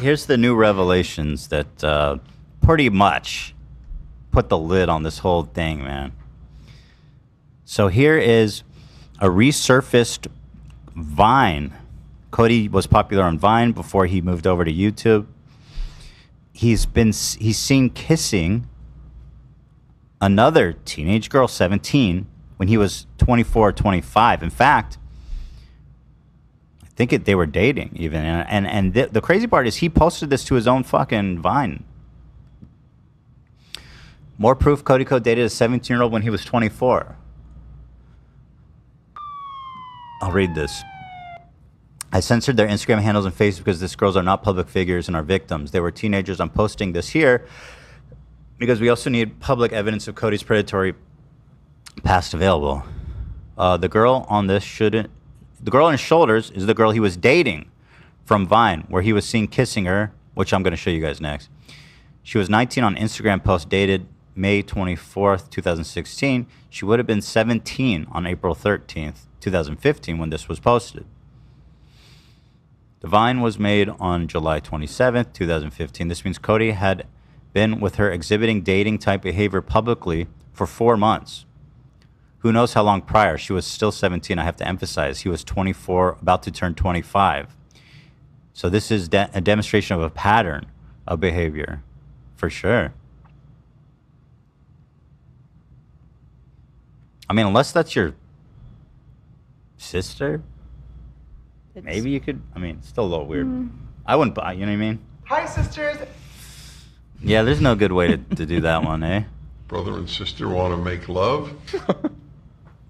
here's the new revelations that pretty much put the lid on this whole thing, man. So here is a resurfaced Vine. Cody was popular on Vine before he moved over to YouTube. He's seen kissing another teenage girl, 17, when he was 24 or 25. In fact, I think they were dating even. And the crazy part is he posted this to his own fucking Vine. More proof Cody Code dated a 17-year-old when he was 24. I'll read this. I censored their Instagram handles and Facebook because these girls are not public figures and are victims. They were teenagers. I'm posting this here because we also need public evidence of Cody's predatory past available. The girl on this shouldn't... The girl on his shoulders is the girl he was dating from Vine, where he was seen kissing her, which I'm going to show you guys next. She was 19 on Instagram post dated May 24th, 2016. She would have been 17 on April 13th, 2015 when this was posted. The Vine was made on July 27th, 2015. This means Cody had been with her exhibiting dating type behavior publicly for 4 months. Who knows how long prior? She was still 17. I have to emphasize, he was 24, about to turn 25. So this is a demonstration of a pattern of behavior, for sure. I mean, unless that's your sister, maybe you could. I mean, it's still a little weird. I wouldn't buy. You know what I mean? Hi, sisters. Yeah, there's no good way to do that one, eh? Brother and sister want to make love.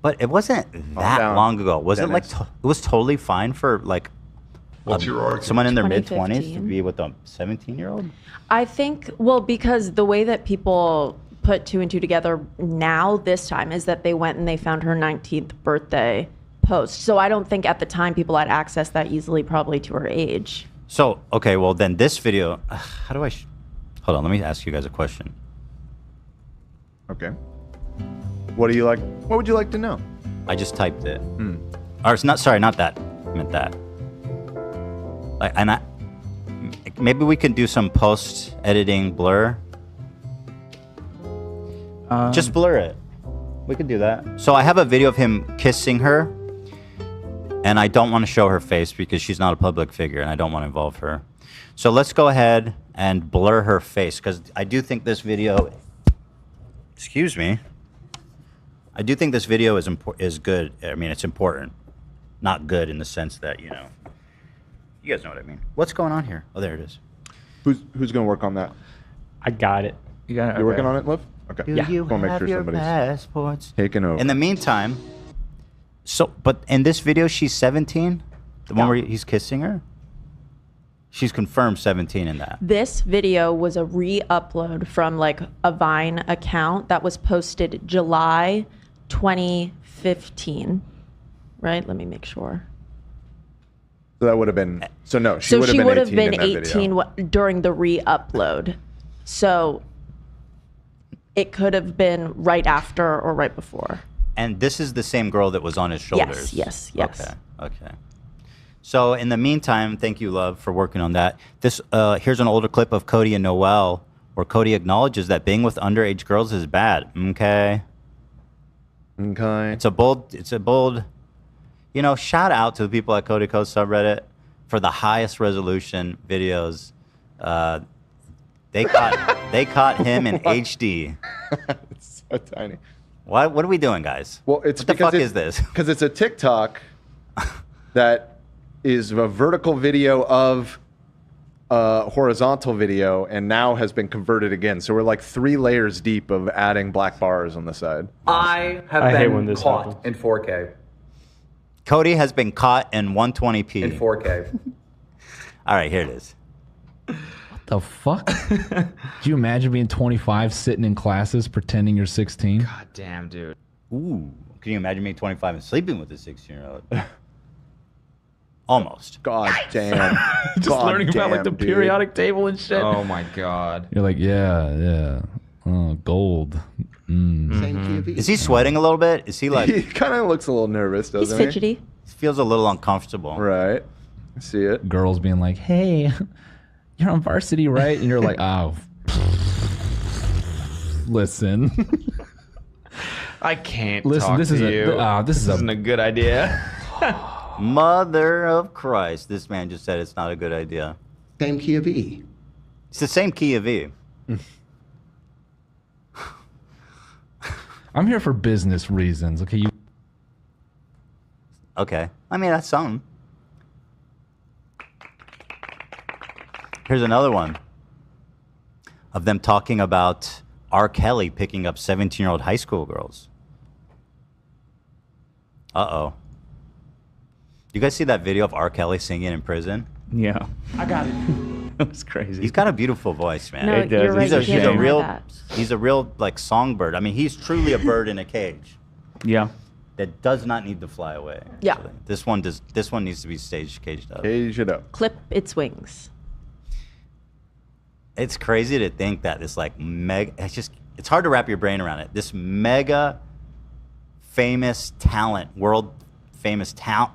But it wasn't that long ago. Was it like it was totally fine for like What's your argument? someone in their mid-20s to be with a 17-year-old? I think, well, because the way that people put two and two together now this time is that they went and they found her 19th birthday post. So I don't think at the time people had access that easily probably to her age. So, okay, well then this video, how do I, hold on, let me ask you guys a question. Okay. What do you like? What would you like to know? I just typed it. Or it's not, sorry, not that, I meant that. Like, and maybe we can do some post-editing blur. Just blur it. We could do that. So I have a video of him kissing her, and I don't want to show her face because she's not a public figure, and I don't want to involve her. So let's go ahead and blur her face, because I do think this video... Excuse me. I do think this video is good. I mean, it's important. Not good in the sense that, you know... You guys know what I mean. What's going on here? Oh, there it is. Who's going to work on that? I got it. You got it? You're working on it, Liv? Okay. Do you have your passports? Taking over. In the meantime, but in this video, she's 17? The one where he's kissing her? She's confirmed 17 in that. This video was a re-upload from like a Vine account that was posted July 2015. Right? Let me make sure. So that would have been... So no, she would have been 18 during the re-upload. So... It could have been right after or right before. And this is the same girl that was on his shoulders? Yes. Okay. So in the meantime, thank you, love, for working on that. Here's an older clip of Cody and Noelle where Cody acknowledges that being with underage girls is bad. Okay. It's a bold, you know, shout out to the people at Cody Code subreddit for the highest resolution videos. They caught him in HD. It's so tiny. What are we doing, guys? Well, it's what the fuck is this? Because it's a TikTok that is a vertical video of a horizontal video and now has been converted again. So we're like 3 layers deep of adding black bars on the side. I hate when this caught in 4K. Cody has been caught in 120p. In 4K. All right, here it is. The fuck? Do you imagine being 25 sitting in classes pretending you're 16? God damn, dude. Ooh. Can you imagine being 25 and sleeping with a 16-year-old? Almost. God damn. Just learning about like the periodic table and shit. Oh my god. You're like, yeah. Oh, gold. Is he sweating a little bit? Is he like... He kind of looks a little nervous, doesn't he? He's fidgety. He feels a little uncomfortable. Right. I see it. Girls being like, hey, you're on Varsity, right? And you're like, oh, listen. I can't Listen, talk this to is you. this isn't a good idea. Mother of Christ. This man just said it's not a good idea. Same key of E. It's the same key of E. I'm here for business reasons. Okay, Okay. I mean, that's something. Here's another one of them talking about R. Kelly picking up 17-year-old high school girls. Uh-oh. You guys see that video of R. Kelly singing in prison? Yeah. I got it. It was crazy. He's got a beautiful voice, man. No, It does. you're right. He's You a, can't he's a deny real, that. he's a real like songbird. I mean, he's truly a bird in a cage Yeah. that does not need to fly away. Yeah. actually. This one does. This one needs to be caged up. Cage it up. Clip its wings. It's crazy to think that this like mega. It's hard to wrap your brain around it. This mega famous talent, world famous talent.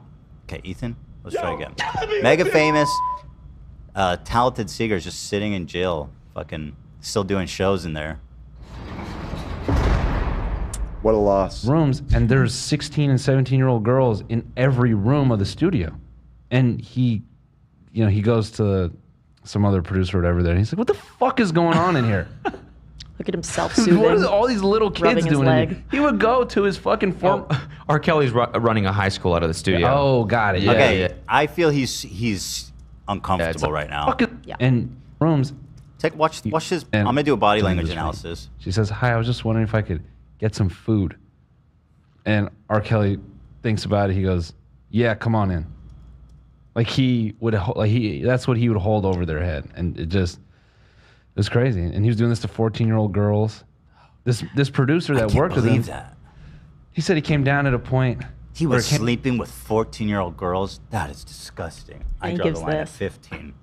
Okay, Ethan, let's try again. Mega famous, talented singer is just sitting in jail, fucking still doing shows in there. What a loss. rooms, and there's 16 and 17-year-old girls in every room of the studio. And he goes to some other producer or whatever there, and he's like, what the fuck is going on in here? Look at him self-soothing. What is all these little rubbing kids his doing in leg. here? He would go to his fucking form. R. Kelly's running a high school out of the studio. Oh, got it. Yeah, Okay, yeah. I feel he's uncomfortable right now. Yeah. And rooms, Watch his. And- I'm gonna do a body language This way. analysis. She says, hi, I was just wondering if I could get some food. And R. Kelly thinks about it. He goes, yeah, come on in. Like that's what he would hold over their head. And it was crazy. And he was doing this to 14-year-old girls. This producer that worked with him, Believe that. he said he came down at a point. He where was it came- sleeping with 14-year-old girls. That is disgusting. I And he draw the gives line at this. 15.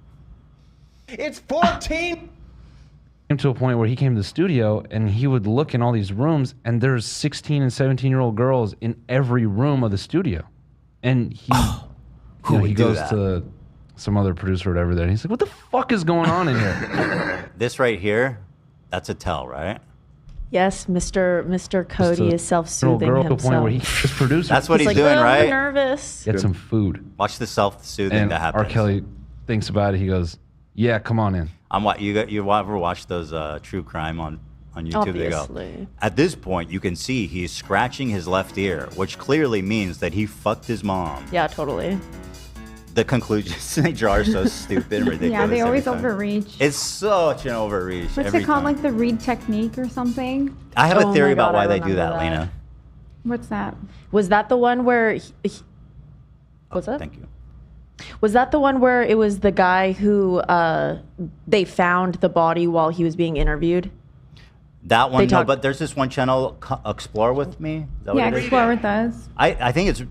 It's 14. Came to a point where he came to the studio and he would look in all these rooms, and there's 16 and 17-year-old girls in every room of the studio. And he Who would he do goes that? to some other producer or whatever there, and he's like, what the fuck is going on in here? This right here, that's a tell, right? Yes, Mr. Cody Just a is self-soothing girl to a point where himself. this producer That's what he's like, doing, "Oh, I'm right? nervous. get some food. Watch the self-soothing And that happens. R. Kelly thinks about it. He goes, yeah, come on in. You ever watch those true crime on YouTube? They go. Obviously. At this point, you can see he's scratching his left ear, which clearly means that he fucked his mom. Yeah, totally. The conclusions they draw are so stupid and ridiculous. Yeah, they always every time. overreach. It's such an overreach. What's every it called? time. Like the read technique or something? I have Oh a theory my about God, why I they do remember that, that. Lena. What's that? Was that the one where what's Oh, that? thank you. Was that the one where it was the guy who they found the body while he was being interviewed? That one, They no, talk- but there's this one channel, Explore With Me. Is that Yeah, what it is? explore with us. I think it's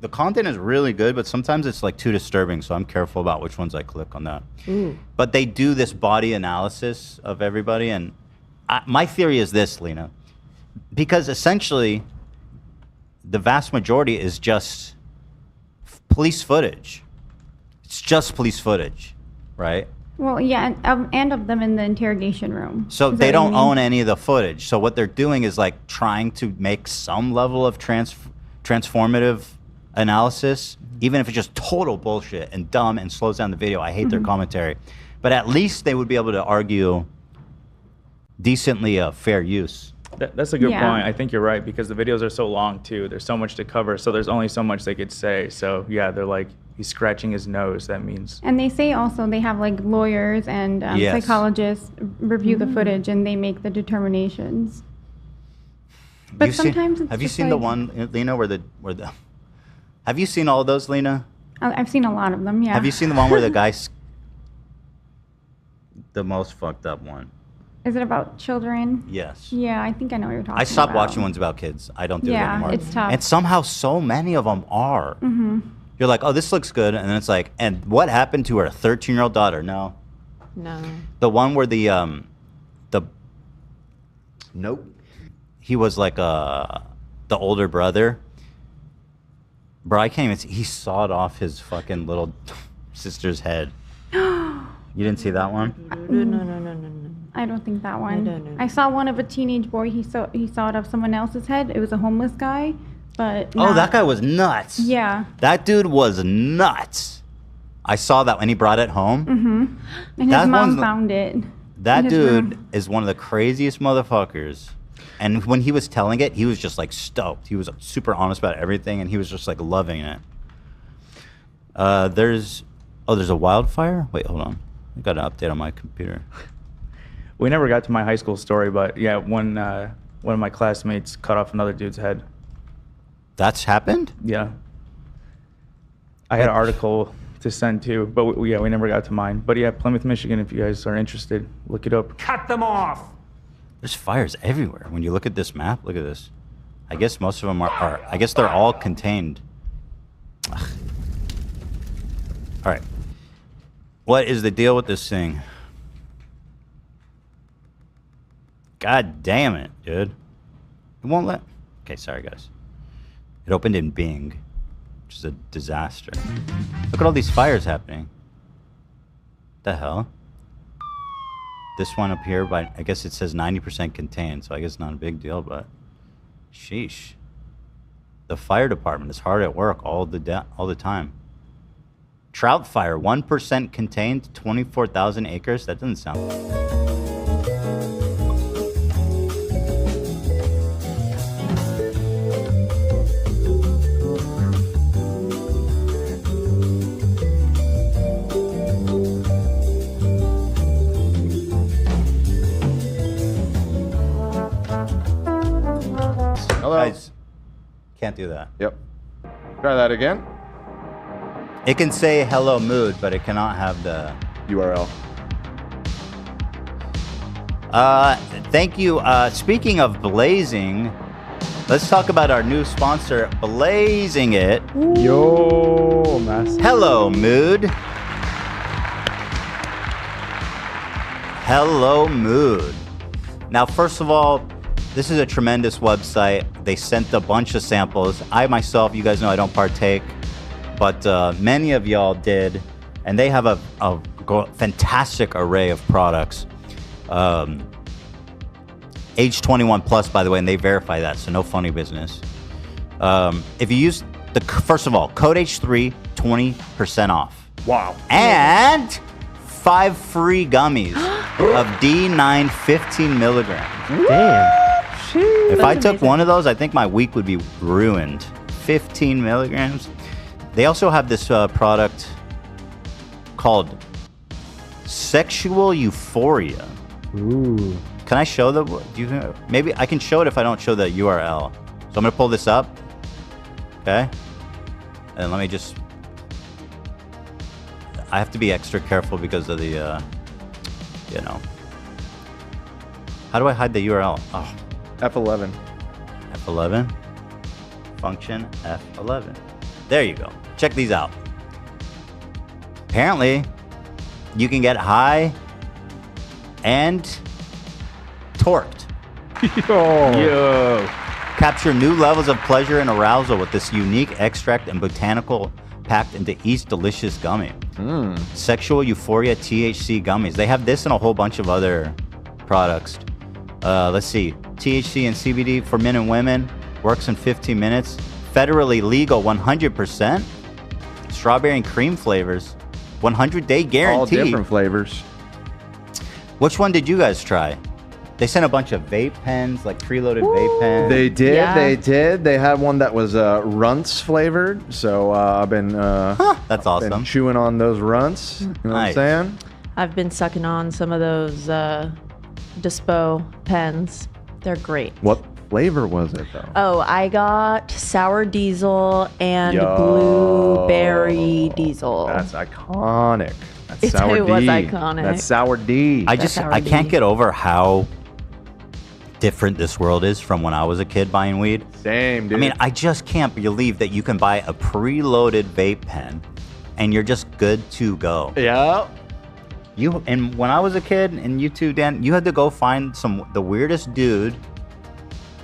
the content is really good, but sometimes it's like too disturbing, so I'm careful about which ones I click on that. But they do this body analysis of everybody, and my theory is this, Lena, because essentially the vast majority is just police footage. It's just police footage, right? Well, yeah, and of them in the interrogation room. So Is that they what you don't mean? own any of the footage. So what they're doing is like trying to make some level of transformative analysis, even if it's just total bullshit and dumb and slows down the video. I hate their commentary. But at least they would be able to argue decently fair use. That's a good Yeah. point. I think you're right because the videos are so long too. There's so much to cover, so there's only so much they could say. So yeah, they're like, he's scratching his nose. That means And they say also they have like lawyers and Yes. psychologists review the footage and they make the determinations. But You've seen- sometimes it's have you just seen the like- one, Lena, where the have you seen all of those, Lena? I've seen a lot of them. Yeah. Have you seen the one where the guy's the most fucked up one? Is it about children? Yes. Yeah, I think I know what you're talking about. I stopped watching ones about kids. I don't do it Yeah, anymore. it's tough. And somehow so many of them are. You're like, oh, this looks good. And then it's like, and what happened to her 13-year-old daughter? No. No. The one where the Nope. he was like the older brother. Bro, I can't even see. He sawed off his fucking little sister's head. You didn't see that one? No. I don't think that one. No. I saw one of a teenage boy. He saw it off someone else's head. It was a homeless guy, but Oh, not- that guy was nuts. Yeah. That dude was nuts. I saw that when he brought it home. Mm-hmm. And That his mom one's- found it. That in his dude room. is one of the craziest motherfuckers. And when he was telling it, he was just like stoked. He was super honest about everything, and he was just like loving it. There's a wildfire? Wait, hold on. I got an update on my computer. We never got to my high school story, but yeah, one of my classmates cut off another dude's head. That's happened? Yeah. I had an article to send too, but we never got to mine. But yeah, Plymouth, Michigan, if you guys are interested, look it up. Cut them off. There's fires everywhere. When you look at this map, look at this. I guess most of them are I guess they're all contained. Ugh. All right. What is the deal with this thing? God damn it, dude. It won't let... Okay, sorry, guys. It opened in Bing, which is a disaster. Look at all these fires happening. What the hell? This one up here, but I guess it says 90% contained, so I guess not a big deal, but... Sheesh. The fire department is hard at work all the time. Trout fire, 1% contained, 24,000 acres? That doesn't sound... Hello. Guys, can't do that. Yep. Try that again. It can say hello mood, but it cannot have the... URL. Thank you. Speaking of blazing, let's talk about our new sponsor, Blazing It. Yo, massive. Hello Mood. Hello Mood. Now, first of all, this is a tremendous website. They sent a bunch of samples. I myself, you guys know I don't partake, but many of y'all did, and they have a fantastic array of products. Age 21 plus, by the way, and they verify that, so no funny business. If you use first of all, code H3, 20% off. Wow. And 5 free gummies of D9 15 milligrams. Damn. If I That's took amazing. one of those, I think my week would be ruined. 15 milligrams. They also have this product called Sexual Euphoria. Ooh. Can I show maybe I can show it if I don't show the URL. So I'm gonna pull this up. Okay. And let me just... I have to be extra careful because of the, you know. How do I hide the URL? Oh. F11. F11. Function F11. There you go. Check these out. Apparently, you can get high and torqued. Yo. Capture new levels of pleasure and arousal with this unique extract and botanical packed into each delicious gummy. Sexual Euphoria THC gummies. They have this and a whole bunch of other products. Let's see. THC and CBD for men and women. Works in 15 minutes. Federally legal 100%. Strawberry and cream flavors. 100-day guarantee. All different flavors. Which one did you guys try? They sent a bunch of vape pens, like preloaded vape pens. They did. Yeah. They did. They had one that was runts flavored. So I've been That's awesome. been chewing on those runts. You know what I'm Nice. saying? I've been sucking on some of those Dispo pens. They're great. What flavor was it though? Oh, I got sour diesel and Yo. blueberry diesel. That's iconic. That's It sour was D. iconic. That's sour D. I can't get over how different this world is from when I was a kid buying weed. Same, dude. I mean, I just can't believe that you can buy a preloaded vape pen and you're just good to go. yeah. And when I was a kid, and you too, Dan, you had to go find the weirdest dude.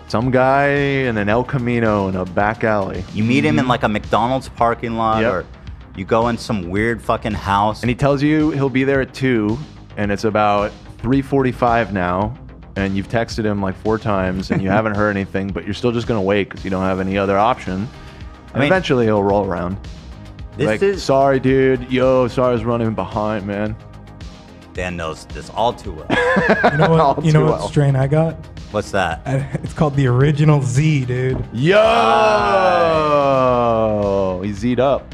Some guy in an El Camino in a back alley. You meet him in like a McDonald's parking lot, Yep. or You go in some weird fucking house. And he tells you he'll be there at 2, and it's about 3:45 now, and you've texted him like 4 times, and you haven't heard anything, but you're still just gonna wait because you don't have any other option. And eventually he'll roll around. Sorry, dude. Sorry, I was running behind, man. Dan knows this all too well. You know what strain I got? What's that? It's called the original Z, dude. Yo! He's Z'd up.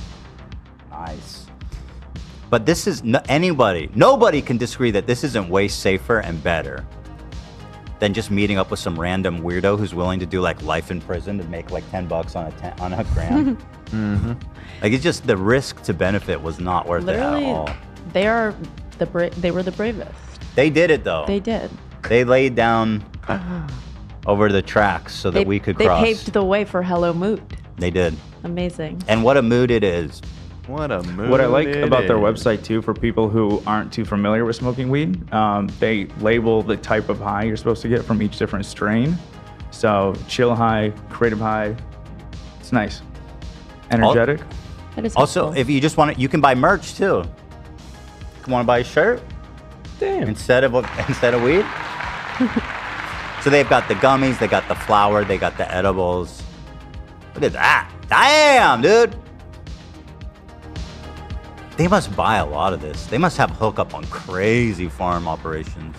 Nice. But this is nobody can disagree that this isn't way safer and better than just meeting up with some random weirdo who's willing to do like life in prison to make like $10 on a gram. Mm-hmm. Like it's just the risk to benefit was not worth it at all. They were the bravest. They did it though. They did. They laid down over the tracks so that we could cross. They paved the way for Hello Mood. They did. Amazing. And what a mood it is. What a mood. What I like about their website too, for people who aren't too familiar with smoking weed, they label the type of high you're supposed to get from each different strain. So chill high, creative high. It's nice. Energetic. That is also, helpful. if you just want to, you can buy merch too. You want to buy a shirt? Damn. Instead of weed. So they've got the gummies, they got the flour, they got the edibles. Look at that. Damn, dude. They must buy a lot of this. They must have hookup on crazy farm operations.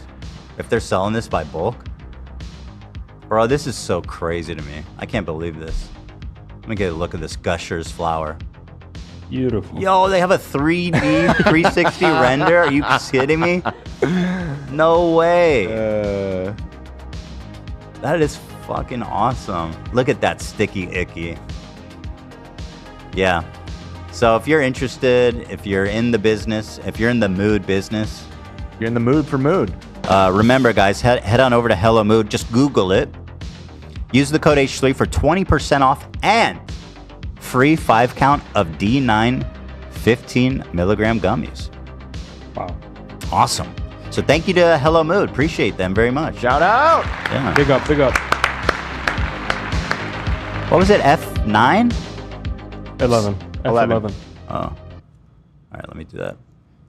If they're selling this by bulk. Bro, this is so crazy to me. I can't believe this. Let me get a look at this Gushers flower. Beautiful. Yo, they have a 3D 360 render. Are you kidding me? No way. That is fucking awesome. Look at that sticky icky. Yeah. So if you're interested, if you're in the business, if you're in the mood business, you're in the mood for mood. Remember, guys, head on over to Hello Mood. Just Google it. Use the code H3 for 20% off and free 5-count of D9 15 milligram gummies. Wow. Awesome. So thank you to Hello Mood. Appreciate them very much. Shout out. Yeah. Big up, big up. What was it? F9? 11. F11. Oh. All right, let me do that.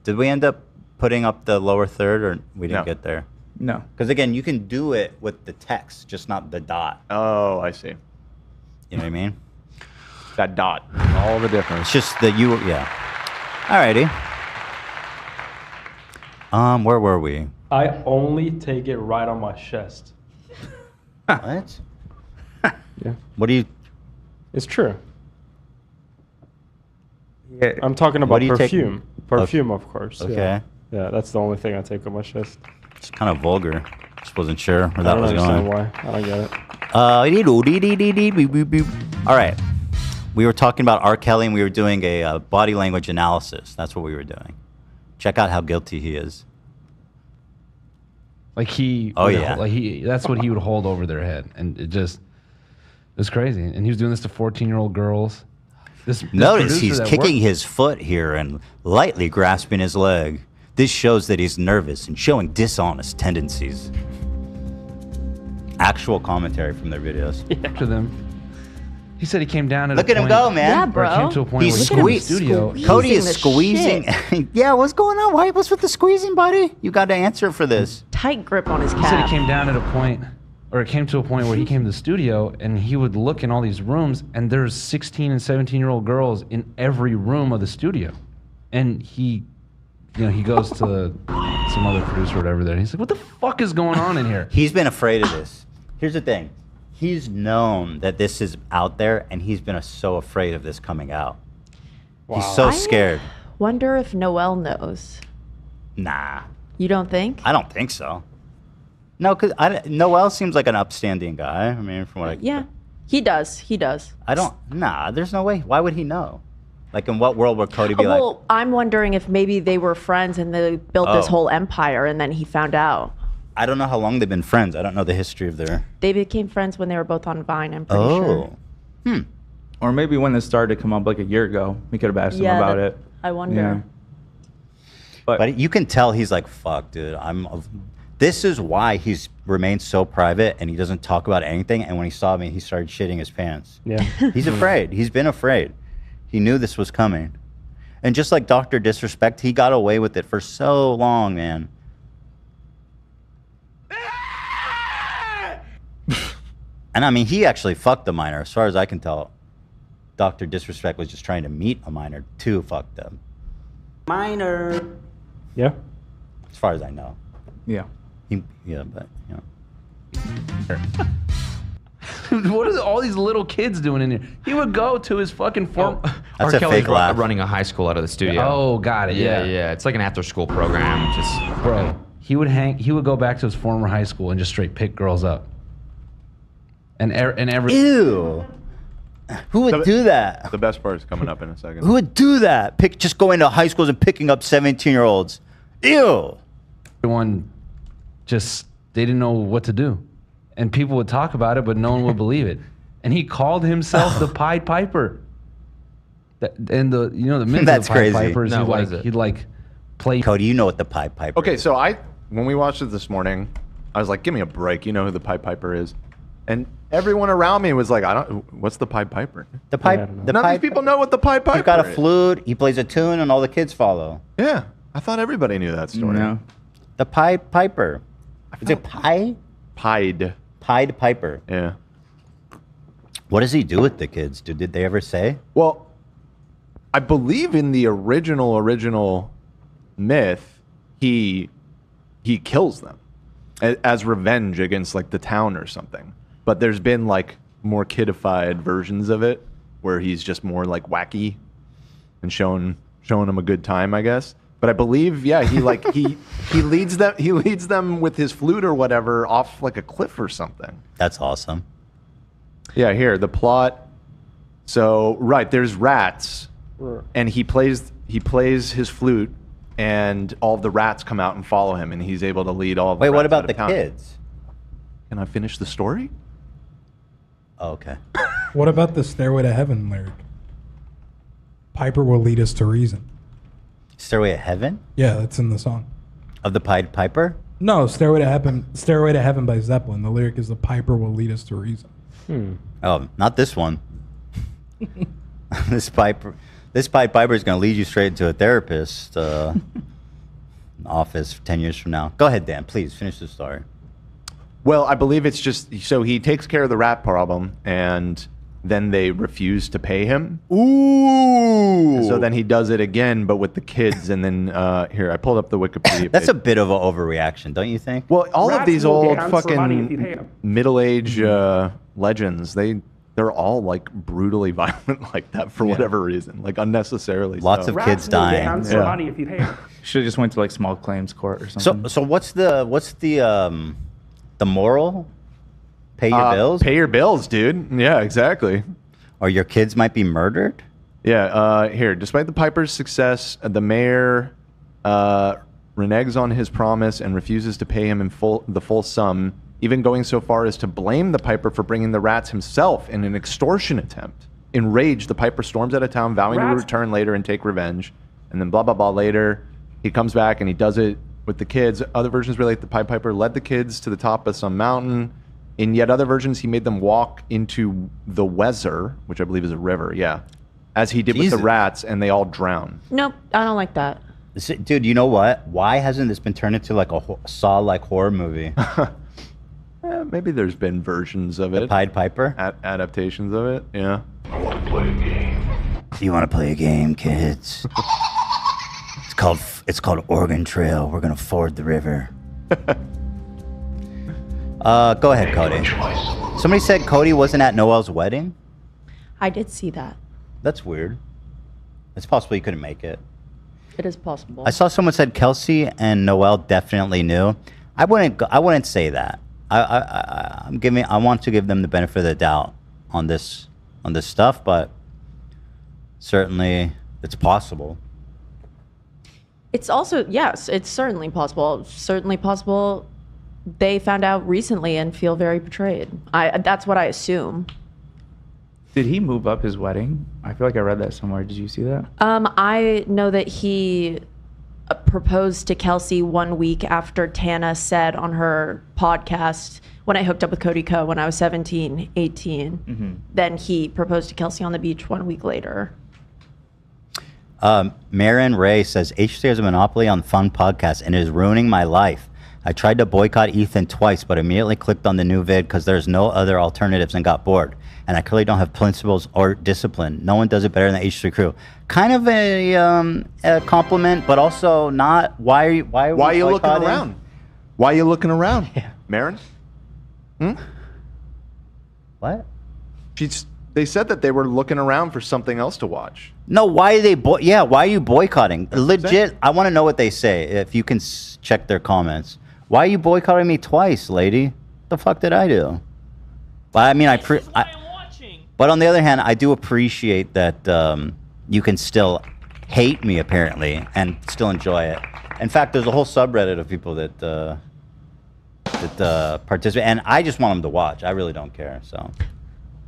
Did we end up putting up the lower third or we didn't get there? No. Because again, you can do it with the text, just not the dot. Oh, I see. You know what I mean? That dot. All the difference. It's just that you, yeah. Alrighty. Where were we? I only take it right on my chest. What? Yeah. What do you? It's true. Yeah. I'm talking about perfume. Perfume, of course. Okay. Yeah, that's the only thing I take on my chest. It's kind of vulgar. Just wasn't sure where that I was don't going. understand why. I don't get it. All right. We were talking about R. Kelly and we were doing a body language analysis. That's what we were doing. Check out how guilty he is. Like he. Oh yeah. Like he. That's what he would hold over their head, and it's crazy. And he was doing this to 14-year-old girls. This Notice he's kicking his foot here and lightly grasping his leg. This shows that he's nervous and showing dishonest tendencies. Actual commentary from their videos. After them. He said he came down at Look a at him point. go, man. Yeah, bro. He came to a point He's where he was in the squeezing. studio. Cody is the squeezing. Yeah, what's going on? What's with the squeezing, buddy? You got to answer for this. Tight grip on his He said calf. he came down at a point, or it came to a point where he came to the studio and he would look in all these rooms and there's 16 and 17-year-old girls in every room of the studio. And he goes to some other producer or whatever there. And he's like, what the fuck is going on in here? He's been afraid of this. Here's the thing. He's known that this is out there and he's been so afraid of this coming out. He's so scared. Wonder if Noel knows. Nah. You don't think? I don't think so. No, because Noel seems like an upstanding guy. I mean, from what I... Yeah. He does. He does. Nah, there's no way. Why would he know? Like, in what world would Cody be like... Well, I'm wondering if maybe they were friends and they built this whole empire and then he found out. I don't know how long they've been friends. I don't know the history of their... They became friends when they were both on Vine, I'm pretty sure. Or maybe when this started to come up like a year ago, we could have asked him about it. I wonder. Yeah. But you can tell he's like, fuck, dude. This is why he's remained so private and he doesn't talk about anything. And when he saw me, he started shitting his pants. Yeah. He's afraid. He's been afraid. He knew this was coming. And just like Dr. Disrespect, he got away with it for so long, man. And I mean, he actually fucked the minor, as far as I can tell. Dr. Disrespect was just trying to meet a minor to fuck them. Minor. Yeah. As far as I know. Yeah. Yeah, but, you know. What are all these little kids doing in here? He would go to his fucking form. That's a fake laugh. Running a high school out of the studio. Oh, got it. Yeah. It's like an after-school program. Just bro, he would go back to his former high school and just straight pick girls up. And every Ew. Who would do that? The best part is coming up in a second. Who would do that? Just going to high schools and picking up 17-year-olds. Ew. Everyone just, they didn't know what to do. And people would talk about it, but no one would believe it. And he called himself the Pied Piper. And the myth That's of the Pied crazy. Piper is No, what is he'd play. Cody, you know what the Pied Piper Okay, is. so when we watched it this morning, I was like, give me a break. You know who the Pied Piper is. And everyone around me was like, what's the Pied Piper? None of these people know what the Pied Piper is. He's got a flute, he plays a tune, and all the kids follow. Yeah, I thought everybody knew that story. No. The Pied Piper. Is it Pied? Pied. Pied Piper. Yeah. What does he do with the kids? Did they ever say? Well, I believe in the original myth, he kills them as revenge against like the town or something. But there's been like more kidified versions of it where he's just more like wacky and showing them a good time, I guess. But I believe, yeah, he leads them with his flute or whatever off like a cliff or something. That's awesome. Yeah, here, the plot. So, right, there's rats, and he plays his flute, and all of the rats come out and follow him, and he's able to lead all of the Wait, what rats about out the of town. kids? Can I finish the story? Oh, okay. What about the Stairway to Heaven lyric? Piper will lead us to reason. Stairway to Heaven? Yeah, that's in the song. Of the Pied Piper? No, Stairway to Heaven by Zeppelin. The lyric is the Piper will lead us to reason. Oh, not this one. This Pied Piper is going to lead you straight into a therapist office 10 years from now. Go ahead, Dan. Please finish the story. Well, I believe it's just, so he takes care of the rat problem, and then they refuse to pay him. Ooh! And so then he does it again, but with the kids, and then, here, I pulled up the Wikipedia That's page. a bit of an overreaction, don't you think? Well, all of these old dance for money if you pay 'em. fucking middle-age legends, they're all like brutally violent like that for whatever reason, like unnecessarily. Lots so. of kids dying. Dance for money if you pay 'em. Should have just went to like small claims court or something. So what's the moral? Pay your bills? Pay your bills, dude. Yeah, exactly. Or your kids might be murdered? Yeah, here, despite the Piper's success, the mayor reneges on his promise and refuses to pay him the full sum, even going so far as to blame the Piper for bringing the rats himself in an extortion attempt. Enraged, the Piper storms out of town, vowing to return later and take revenge. And then blah, blah, blah, later, he comes back and he does it with the kids. Other versions relate the Pied Piper led the kids to the top of some mountain. In yet other versions, he made them walk into the Weser, which I believe is a river, yeah, as he did with the rats, and they all drown. Nope, I don't like that. Dude, you know what? Why hasn't this been turned into like a Saw-like horror movie? Maybe there's been versions of it. The Pied Piper? Adaptations of it, yeah. I want to play a game. Do you want to play a game, kids? It's called Oregon Trail. We're gonna ford the river. Go ahead, Cody. Somebody said Cody wasn't at Noel's wedding. I did see that. That's weird. It's possible he couldn't make it. It is possible. I saw someone said Kelsey and Noel definitely knew. I wouldn't say that. I want to give them the benefit of the doubt on this stuff, but certainly it's possible. It's also, yes, it's certainly possible. Certainly possible they found out recently and feel very betrayed. That's what I assume. Did he move up his wedding? I feel like I read that somewhere. Did you see that? I know that he proposed to Kelsey 1 week after Tana said on her podcast, when I hooked up with Cody Co. when I was 17, 18, then he proposed to Kelsey on the beach 1 week later. Marin Ray says, H3 has a monopoly on fun podcasts and it is ruining my life. I tried to boycott Ethan twice, but immediately clicked on the new vid because there's no other alternatives and got bored. And I clearly don't have principles or discipline. No one does it better than the H3 crew. Kind of a compliment, but also not. Why are you looking around? Why are you looking around, Marin? What? They said that they were looking around for something else to watch. No, why are they? Why are you boycotting? Legit, I want to know what they say. If you can check their comments. Why are you boycotting me twice, lady? The fuck did I do? But I mean, but on the other hand, I do appreciate that you can still hate me apparently and still enjoy it. In fact, there's a whole subreddit of people that participate, and I just want them to watch. I really don't care. So.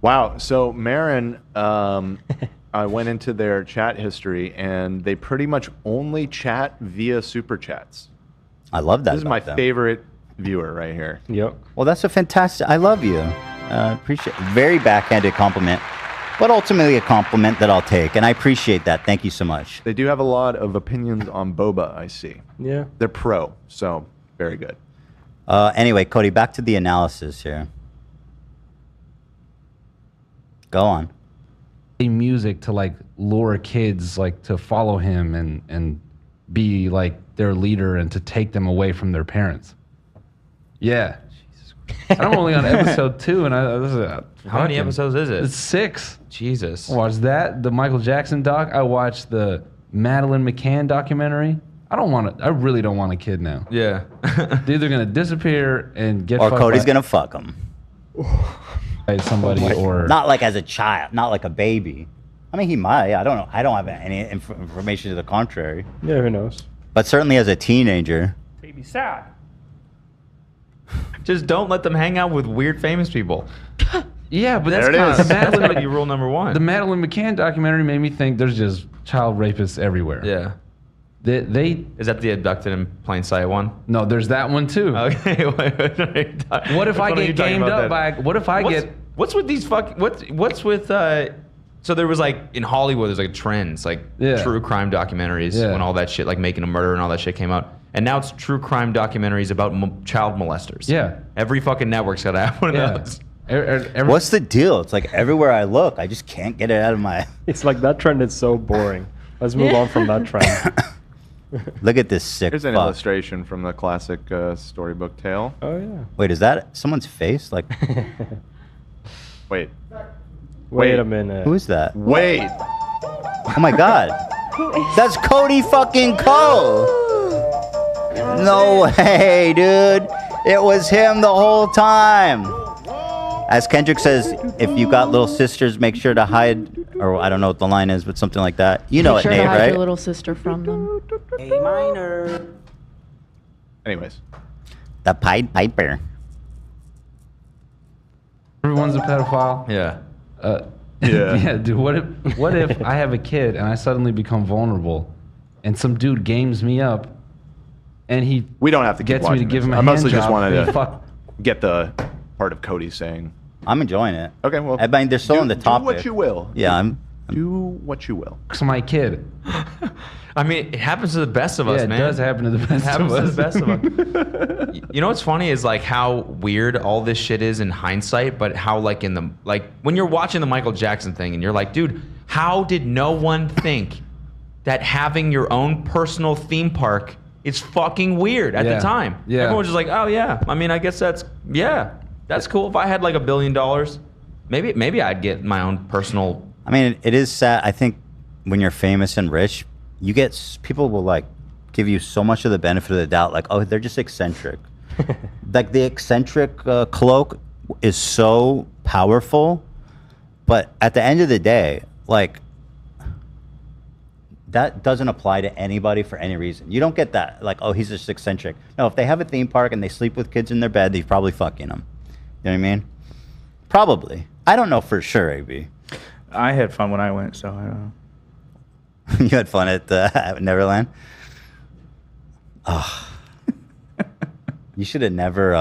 Wow. So Marin, I went into their chat history, and they pretty much only chat via super chats. I love that. This is my favorite viewer right here. Yep. Well, that's a fantastic. I love you. Appreciate. Very backhanded compliment, but ultimately a compliment that I'll take, and I appreciate that. Thank you so much. They do have a lot of opinions on boba. I see. Yeah. They're pro, so very good. Anyway, Cody, back to the analysis here. Go on. Music to like lure kids like to follow him and be like their leader and to take them away from their parents. Yeah. And I'm only on episode 2, and how many episodes is it? It's 6. Jesus. I watched that, the Michael Jackson doc. I watched the Madeline McCann documentary. I really don't want a kid now. Yeah. They're either gonna disappear and get or fucked Cody's by gonna fuck them. Somebody or not like as a child, not like a baby. I mean, he might. I don't know. I don't have any information to the contrary. Yeah, who knows? But certainly as a teenager. Baby sad. Just don't let them hang out with weird famous people. Yeah, but that's gotta be rule number 1. The Madeline McCann documentary made me think there's just child rapists everywhere. Yeah. They is that the abducted in plain sight one? No, there's that one too. Okay. What if I get gamed up by? What if I get? What's with these What's with? So there was like in Hollywood, there's like trends like true crime documentaries when all that shit like Making a Murder and all that shit came out, and now it's true crime documentaries about child molesters. Yeah. Every fucking network's got to have one of those. What's the deal? It's like everywhere I look, I just can't get it out of my. It's like that trend is so boring. Let's move on from that trend. Look at this sick. Here's an illustration from the classic storybook tale. Oh yeah. Wait, is that someone's face? Like. Wait. Wait a minute. Who is that? Wait. Oh my God. That's Cody fucking Cole. No way, dude. It was him the whole time. As Kendrick says, if you got little sisters, make sure to hide, or I don't know what the line is, but something like that. You know Make it, sure Nate, to hide right? your little sister from them. A minor. Anyways. The Pied Piper. Everyone's a pedophile. Yeah. Yeah, dude. What if I have a kid and I suddenly become vulnerable, and some dude games me up, and we don't have to gets me to give him a I mostly hand just job, wanted to fuck. get the part of Cody saying. I'm enjoying it. Okay, well, I mean, they're still on the topic. Do what you will. Yeah, I'm do what you will. It's my kid. I mean, it happens to the best of us, Yeah, it man. does happen to the best It happens of to us. the best of us. You know what's funny is like how weird all this shit is in hindsight, but how like in the when you're watching the Michael Jackson thing and you're like, dude, how did no one think that having your own personal theme park is fucking weird at the time? Yeah. Everyone was just like, oh yeah. I mean, I guess that's cool. If I had like $1 billion, maybe I'd get my own personal. I mean, it is sad. I think when you're famous and rich, you get people will like give you so much of the benefit of the doubt. Like, oh, they're just eccentric. Like the eccentric cloak is so powerful, but at the end of the day, like that doesn't apply to anybody for any reason. You don't get that. Like, oh, he's just eccentric. No, if they have a theme park and they sleep with kids in their bed, they're probably fucking them. You know what I mean? Probably. I don't know for sure, AB. I had fun when I went, so I don't know. You had fun at Neverland? Oh. You should have never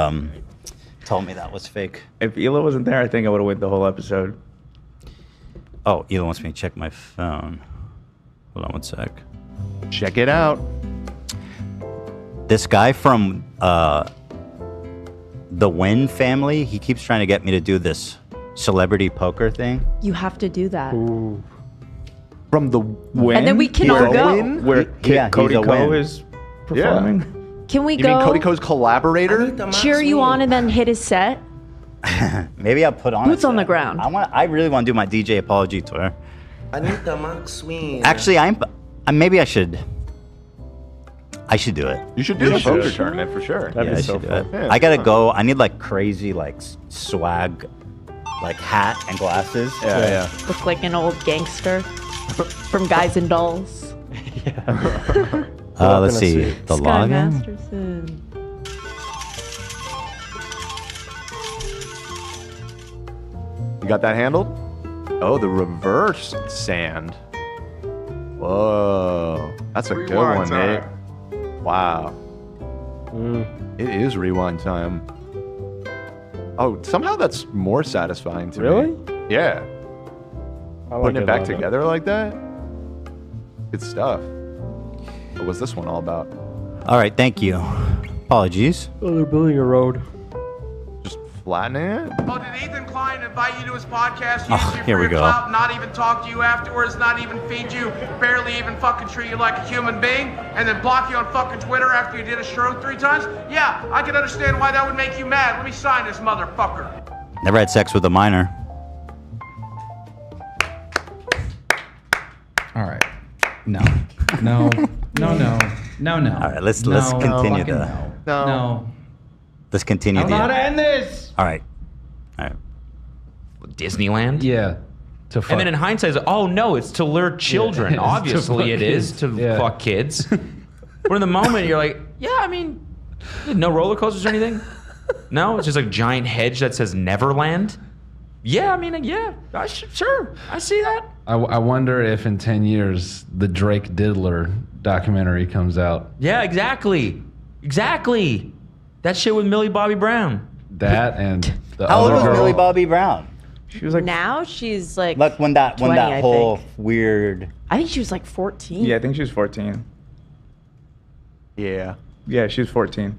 told me that was fake. If Ela wasn't there, I think I would have went the whole episode. Oh, Ela wants me to check my phone. Hold on one sec. Check it out. This guy from the Wynn family, he keeps trying to get me to do this celebrity poker thing. You have to do that. Ooh. From the Win? And then we can all go. Win? Where Cody he's a Co win. is performing? Can we You go mean Cody Co's collaborator? cheer you on and then hit his set? Maybe I'll put on Boots a on the set. ground. I really want to do my DJ apology tour. Anita Maxwin. Actually, maybe I should do it. You should do the poker tournament for sure. That'd Yeah, be I so should do fun. it. Yeah, I gotta fun. go. I need like crazy like swag, like hat and glasses. Yeah. Look like an old gangster from Guys and Dolls. Let's see. The Sky login. Masterson. You got that handled? Oh, the reverse sand. Whoa. That's a good one, Nate. Wow. It is rewind time. Oh, somehow that's more satisfying to Really? me. Yeah. I like Putting it back a lot. together like that? Good stuff. What was this one all about? All right, thank you. Apologies. Oh, they're building a road. Just flattening it? Oh, did Ethan Klein invite you to his podcast? Oh, Use you here for we your go. clout, not even talk to you afterwards, not even feed you, barely even fucking treat you like a human being, and then block you on fucking Twitter after you did a show 3 times? Yeah, I can understand why that would make you mad. Let me sign this motherfucker. Never had sex with a minor. All right. No. No. No. No. No. No. All right, let's continue fucking the. No. Let's continue I don't know how the. to end this. All right. All right. Disneyland? Yeah. To fuck. And then in hindsight, it's like, oh no, it's to lure children. It's to Obviously, fuck it is kids. to Yeah. fuck kids. But in the moment, you're like, yeah, I mean, no roller coasters or anything. No, it's just a giant hedge that says Neverland. Yeah, I mean, yeah, sure, I see that. I wonder if in 10 years the Drake Diddler documentary comes out. Yeah, exactly. That shit with Millie Bobby Brown. That and the How old other was girl. Millie Bobby Brown? She was like, Now she's like Like when that 20, I whole think. weird. I think she was like 14. yeah, I think she was 14. Yeah. Yeah, she was 14.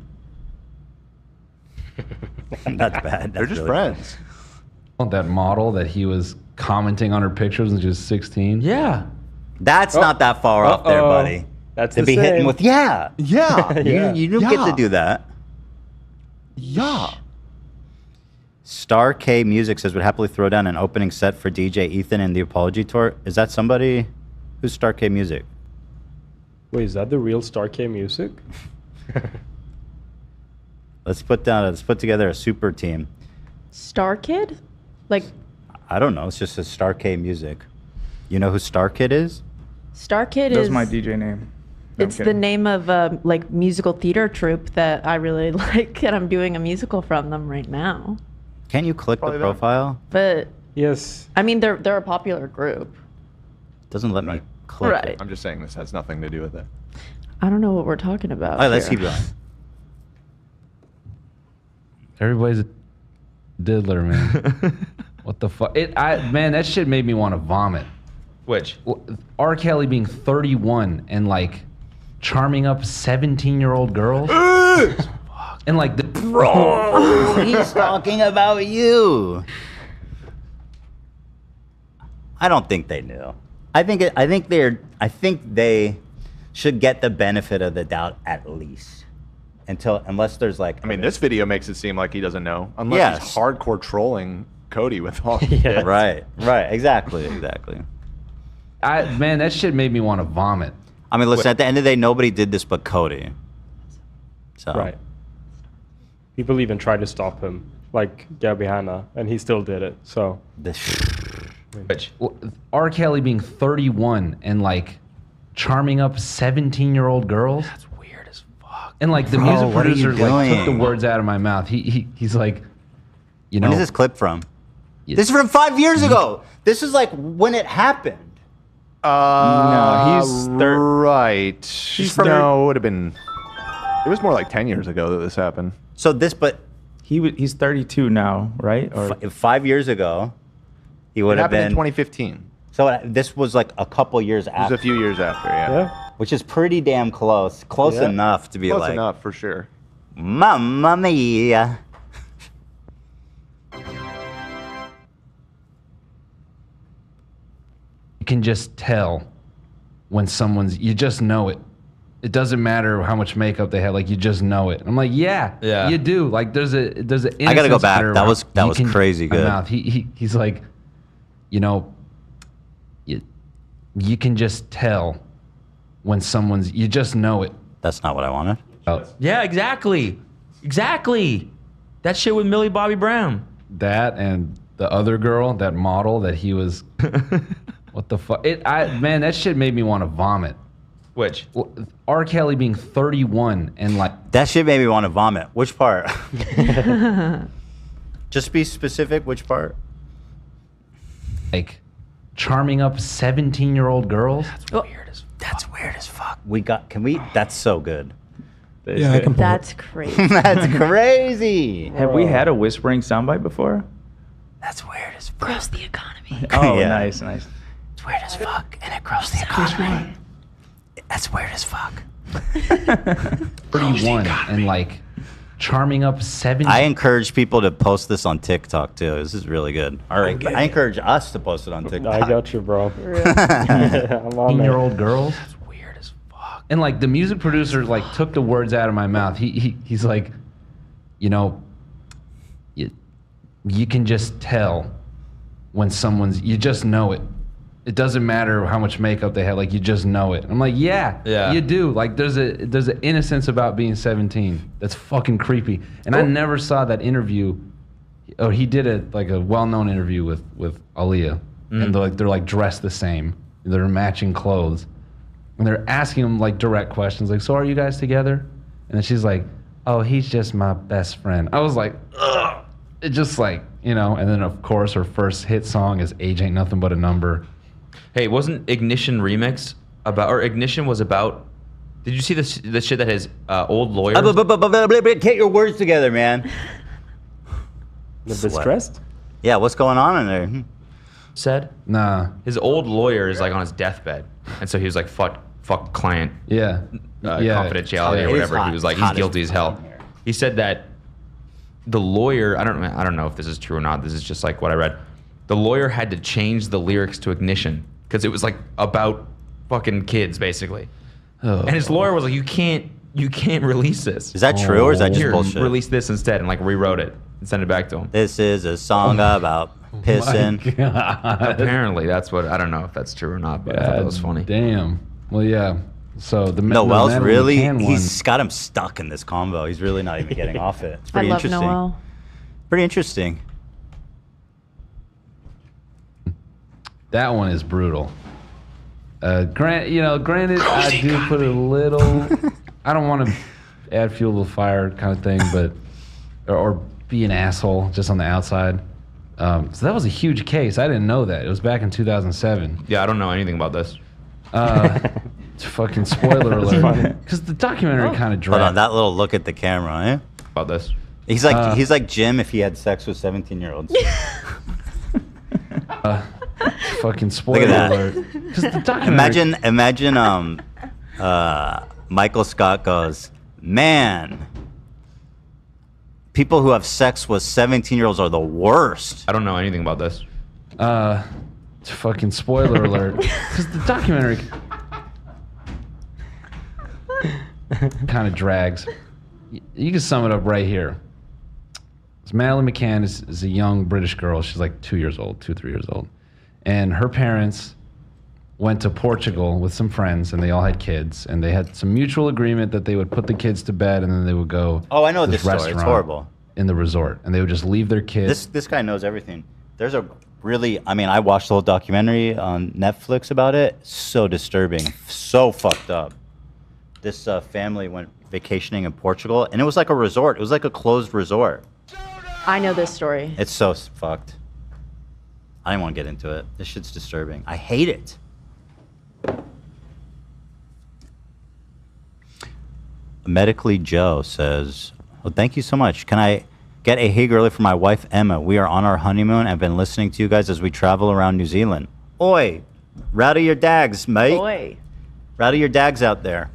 That's bad. They're That's just really- friends. That model that he was commenting on her pictures when she was 16. Yeah. That's not that far off there, buddy. That's to the be hitting same. with yeah. Yeah. You don't get to do that. Yeah. Star K Music says would happily throw down an opening set for DJ Ethan and the Apology Tour. Is that somebody? Who's Star K Music? Wait, is that the real Star K music? Let's put together a super team. Star Kid? Like I don't know. It's just a Star K Music. You know who Star Kid is? Star Kid That's is my DJ name. No, I'm it's the kidding. name of a like musical theater troupe that I really like, and I'm doing a musical from them right now. Can you click Probably the that. profile? But Yes. I mean, they're a popular group. Doesn't let me click Right. it. I'm just saying this has nothing to do with it. I don't know what we're talking about. All right, let's here. keep going. Everybody's a diddler, man. What the fuck? Man, that shit made me want to vomit. Which? R. Kelly being 31 and like charming up 17-year-old girls. And like the Bro, he's talking about you. I don't think they knew. I think they should get the benefit of the doubt at least. Unless there's like I mean, this video makes it seem like he doesn't know. Unless Yes. he's hardcore trolling Cody with all Yeah. right, exactly. man, that shit made me want to vomit. I mean, listen, at the end of the day, nobody did this but Cody. So Right. People even tried to stop him, like Gabby Hanna, and he still did it. So Which? R. Kelly being 31 and like charming up 17-year-old girls. That's weird as fuck. And like the Bro, music what are you producer like took the doing? words out of my mouth. He's like, you know, when is this clip from? Yeah. This is from 5 years ago. This is like when it happened. No, he's right. from- No, it would have been. It was more like 10 years ago that this happened. So this, but he's 32 now, right? Or 5 years ago, he It would have happened in been. 2015. So this was like a couple years It was after. a few years after, yeah. Which is pretty damn close. Close Yeah. enough to be Close like. enough, for sure. Mamma mia. You can just tell when someone's, you just know it. It doesn't matter how much makeup they have, like you just know it. I'm like, yeah, you do. Like there's an I gotta go innocence back. there That where was you can- crazy my good. mouth. He's like, you know, you can just tell when someone's, you just know it. That's not what I wanted. Yeah, exactly. Exactly. That shit with Millie Bobby Brown. That and the other girl, that model that he was, what the fuck? Man, that shit made me want to vomit. Which? R. Kelly being 31 and like. That shit made me want to vomit. Which part? Just be specific. Which part? Like charming up 17-year-old girls. That's weird as fuck. Can we? That's so good. Yeah, I can pull That's crazy. That's crazy. Have we had a whispering soundbite before? That's weird as fuck. Grows the economy. Oh, Yeah. nice, nice. It's weird as fuck, and it grows the economy. That's weird as fuck. 31 and like charming up 17. I encourage people to post this on TikTok too. This is really good. All right, I encourage us to post it on TikTok. I got you, bro. I'm on there. 18-year-old girls. That's weird as fuck. And like the music producer like took the words out of my mouth. He's like, you know, you can just tell when someone's, you just know it. It doesn't matter how much makeup they have, like you just know it. I'm like, yeah, you do. Like there's an innocence about being 17 that's fucking creepy. And I never saw that interview. Oh, he did a well-known interview with Aaliyah, and they're like dressed the same. They're matching clothes, and they're asking him like direct questions, like, "So are you guys together?" And then she's like, "Oh, he's just my best friend." I was like, ugh. It just like, you know. And then of course her first hit song is "Age Ain't Nothing But a Number." Hey, wasn't Ignition remix about, or Ignition was about? Did you see the shit that his old lawyer? Get your words together, man. The distressed? Yeah, what's going on in there? Said? Nah. His old lawyer is like on his deathbed, and so he was like, "Fuck client." Yeah. Confidentiality or whatever. He was like, he's guilty as hell. He said that the lawyer, I don't know if this is true or not. This is just like what I read. The lawyer had to change the lyrics to Ignition because it was like about fucking kids basically. And his lawyer was like, you can't release this. Is that true or is that just Here, bullshit? Release this instead, and like rewrote it and sent it back to him. This is a song about pissing. Apparently, that's what, I don't know if that's true or not, but I thought that was funny. Damn. Well, yeah. So the Noel's Natalie really, McCann one- he's got him stuck in this combo. He's really not even getting off it. It's I pretty love interesting. Noel. Pretty interesting. That one is brutal. Granted, I do put a little. I don't want to add fuel to the fire kind of thing, but or be an asshole just on the outside. So that was a huge case. I didn't know that. It was back in 2007. Yeah, I don't know anything about this. Fucking spoiler alert. Because the documentary kind of dragged. Hold on, that little look at the camera, eh? About this. He's like Jim if he had sex with 17-year-olds. Fucking Look spoiler at that. alert. 'Cause the documentary. Imagine Michael Scott goes, man, people who have sex with 17-year-olds are the worst. I don't know anything about this. Fucking spoiler alert. Because the documentary kind of drags. You can sum it up right here. Madeleine McCann is a young British girl. She's like 2 years old, 3 years old. And her parents went to Portugal with some friends, and they all had kids. And they had some mutual agreement that they would put the kids to bed, and then they would go. Oh, I know to this story. It's restaurant horrible. In the resort, and they would just leave their kids. This guy knows everything. There's a really, I watched the whole documentary on Netflix about it. So disturbing, so fucked up. This family went vacationing in Portugal, and it was like a resort. It was like a closed resort. I know this story. It's so fucked. I didn't want to get into it. This shit's disturbing. I hate it. Medically Joe says, well, thank you so much. Can I get a hey girly for my wife Emma? We are on our honeymoon and have been listening to you guys as we travel around New Zealand. Oi, rowdy your dags, mate. Oi. Rowdy your dags out there.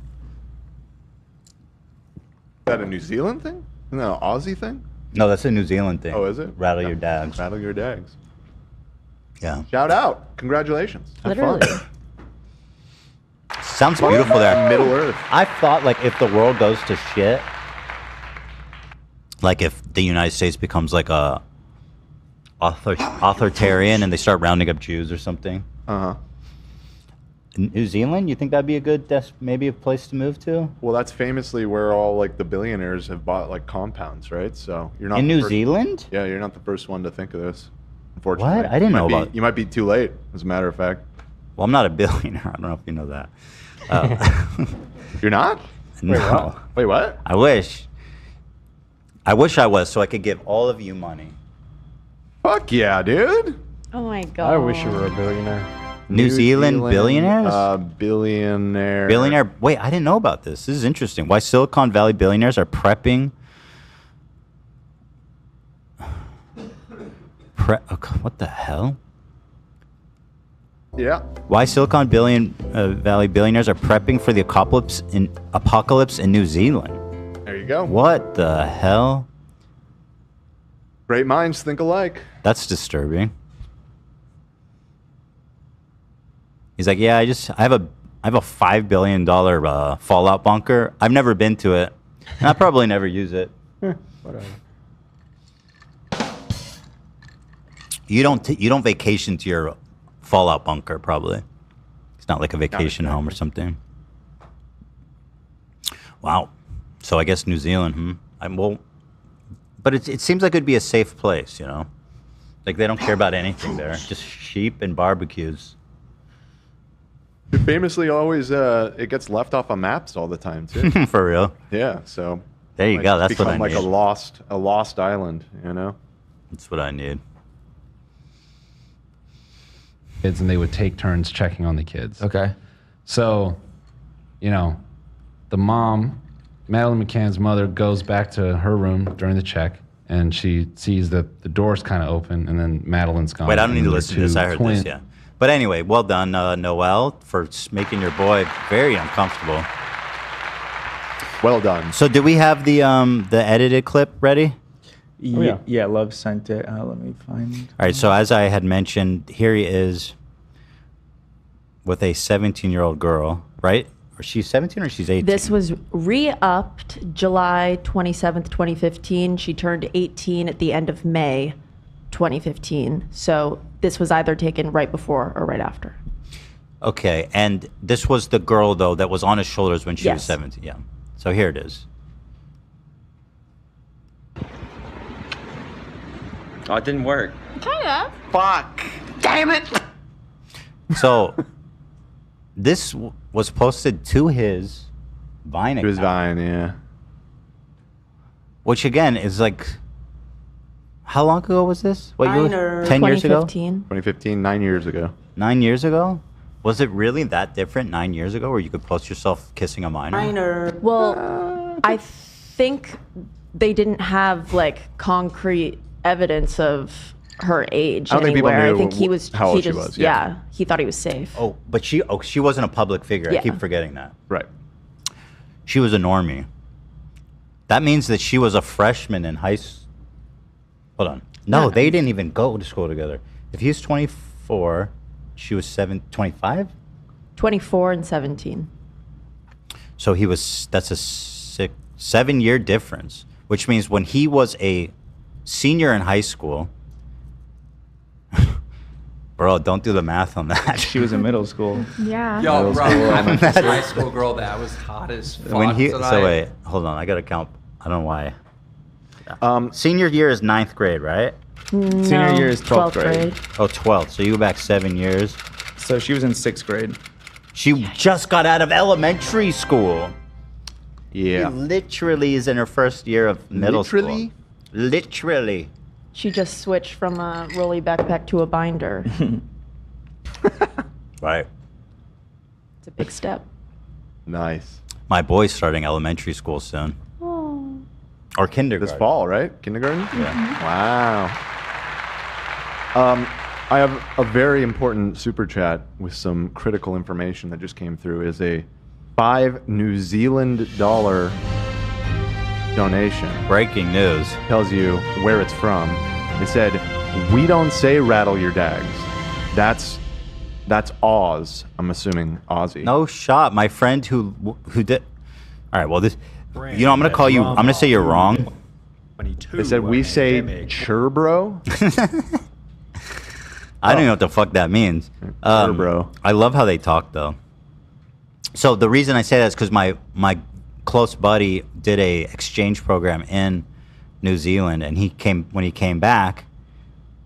Is that a New Zealand thing? No, Aussie thing? No, that's a New Zealand thing. Oh, is it? Rattle your dags. Rattle your dags. Yeah. Shout out. Congratulations. Have fun. Literally. Sounds beautiful there. Middle Earth. I thought like if the world goes to shit, like if the United States becomes like a authoritarian and they start rounding up Jews or something. Uh-huh. New Zealand, you think that'd be a good maybe a place to move to? Well, that's famously where all like the billionaires have bought like compounds, right? So you're not In the New first- Zealand? Yeah, you're not the first one to think of this. Unfortunately, What? I didn't know about. You might be too late, as a matter of fact. Well, I'm not a billionaire. I don't know if you know that. You're not? No. Wait, what? I wish. I wish I was, so I could give all of you money. Fuck yeah, dude. Oh my god. I wish you were a billionaire. New Zealand billionaires? Billionaire. Billionaire. Wait, I didn't know about this. This is interesting. Why Silicon Valley billionaires are prepping. What the hell? Yeah. Why Silicon Valley billionaires are prepping for the apocalypse in New Zealand. There you go. What the hell? Great minds think alike. That's disturbing. He's like, yeah, I have a $5 billion Fallout bunker. I've never been to it, and I'll probably never use it. Whatever. You don't vacation to your Fallout bunker, probably. It's not like a vacation home or something. Wow. So I guess New Zealand, but it seems like it'd be a safe place, you know? Like they don't care about anything there. Just sheep and barbecues. It famously always it gets left off of maps all the time too. For real? Yeah. So there you go. That's what I become like need. a lost island, you know? That's what I need. Kids, and they would take turns checking on the kids. Okay. So, you know, the mom, Madeline McCann's mother, goes back to her room during the check, and she sees that the door's kind of open, and then Madeline's gone. Wait, I don't need and to their listen to this. two I heard twins- this, yeah. But anyway, well done, Noel, for making your boy very uncomfortable. Well done. So, do we have the edited clip ready? Yeah, Love sent it. Let me find. All right. So, as I had mentioned, here he is with a 17-year-old girl, right? Or she's 17 or she's 18? This was re-upped July 27th, 2015. She turned 18 at the end of May 2015. So this was either taken right before or right after. Okay. And this was the girl, though, that was on his shoulders when she was Yes. 17. Yeah. So here it is. Oh, it didn't work. Kinda. Fuck. Damn it. So this was posted to his Vine account. To his Vine, yeah. Which, again, is like... How long ago was this? What year? 10 years ago? 2015, 9 years ago. 9 years ago? Was it really that different 9 years ago where you could post yourself kissing a minor? Well, I think they didn't have like concrete evidence of her age I don't think people anywhere. knew I think he was how old he she just, was, yeah. Yeah, he thought he was safe. Oh, but she wasn't a public figure. I Yeah. keep forgetting that. Right. She was a normie. That means that she was a freshman in high school. Hold on. No, they didn't even go to school together. If he's 24, she was 25? 24 and 17. So that's a 7-year difference, which means when he was a senior in high school, bro, don't do the math on that. She was in middle school. Yeah. Yo, bro, I went to That's- high school girl that was hot as fuck. So wait, hold on. I got to count. I don't know why. Senior year is 9th grade, right? Senior year is 12th grade. Oh, 12th. So you go back 7 years. So she was in 6th grade. She just got out of elementary school. Yeah. She literally is in her first year of middle school. Literally. She just switched from a rolly backpack to a binder. Right. It's a big step. Nice. My boy's starting elementary school soon. Oh. Or kindergarten. This fall, right? Kindergarten? Yeah. Wow. I have a very important super chat with some critical information that just came through. Is a $5 New Zealand donation. Breaking news. Tells you where it's from. They said, "We don't say rattle your dags." That's Oz. I'm assuming Aussie. No shot. My friend who did. All right. Well, this. I'm gonna call you. I'm gonna say you're wrong. They said we say chur, bro. I don't know what the fuck that means. Bro. I love how they talk though. So the reason I say that is because my close buddy did a exchange program in New Zealand, and when he came back,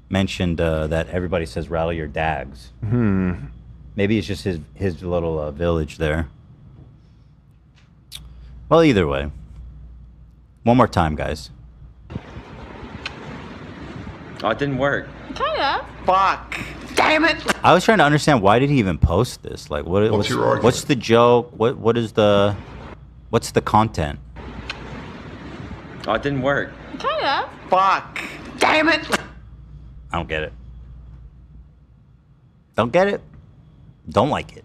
mentioned that everybody says rattle your dags. Maybe it's just his little village there. Well, either way. One more time, guys. Oh, it didn't work. Kinda. Fuck. Damn it. I was trying to understand, why did he even post this? Like, what's your argument? what's the joke? What's the content? Oh, it didn't work. Kinda. Fuck. Damn it. I don't get it. Don't get it. Don't like it.